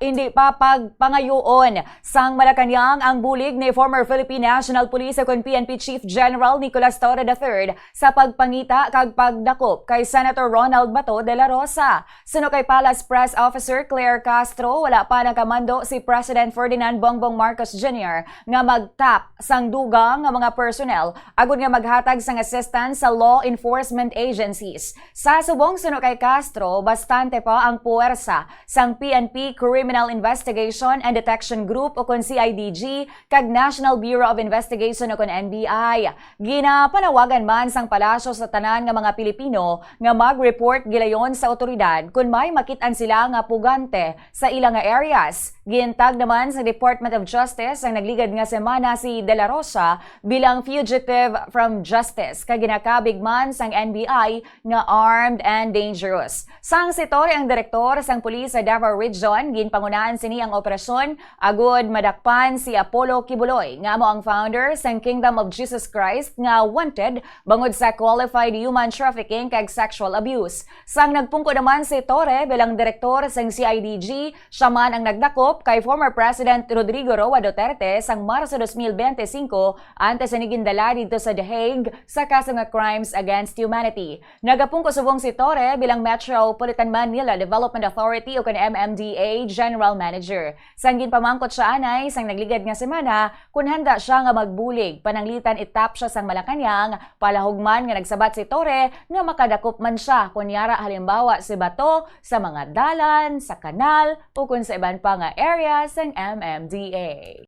Hindi pa pagpangayoon sang Malacañang ang bulig ni former Philippine National Police ug PNP Chief General Nicolas Torre III sa pagpangita kag pagdakop kay Senator Ronald Bato de la Rosa. Suno kay Palace Press Officer Claire Castro, wala pa nagkamando si President Ferdinand Bongbong Marcos Jr. nga magtap sang dugang nga mga personnel agud nga maghatag sang assistance sa law enforcement agencies. Sa subong suno kay Castro, bastante pa ang puwersa sang PNP Criminal Investigation and Detection Group o kon CIDG kag National Bureau of Investigation o kon NBI. Ginapanawagan man sang palasyo sa tanan nga mga Pilipino nga mag-report gilayon sa otoridad kung may makitaan sila nga pugante sa ilang nga areas. Gintag naman sa Department of Justice ang nagligad nga semana si De La Rosa bilang fugitive from justice kag ginakabig man sang NBI nga armed and dangerous. Sang si Torre ang direktor sang pulis sa Davao Region, ginpangunahan sini ang operasyon agud madakpan si Apollo Kibuloy nga amo ang founder sang Kingdom of Jesus Christ nga wanted bangod sa qualified human trafficking kag sexual abuse. Sang nagpungko naman si Torre bilang direktor sang CIDG, siya man ang nagdakop kay former President Rodrigo Roa Duterte sang Marso 2025 ante sa nigindala dito sa The Hague sa kaso nga crimes against humanity. Nagapungko subong si Torre bilang Metropolitan Manila Development Authority o kan MMDA General Manager. Sang ginpamangkot siya anay sang nagligad nga semana kung handa siya nga magbulig pananglitan itap siya sang Malacañang, palahugman nga nagsabat si Torre nga makadakop man siya kunyara halimbawa si Bato sa mga dalan, sa kanal o kung sa iban pa nga area sang MMDA.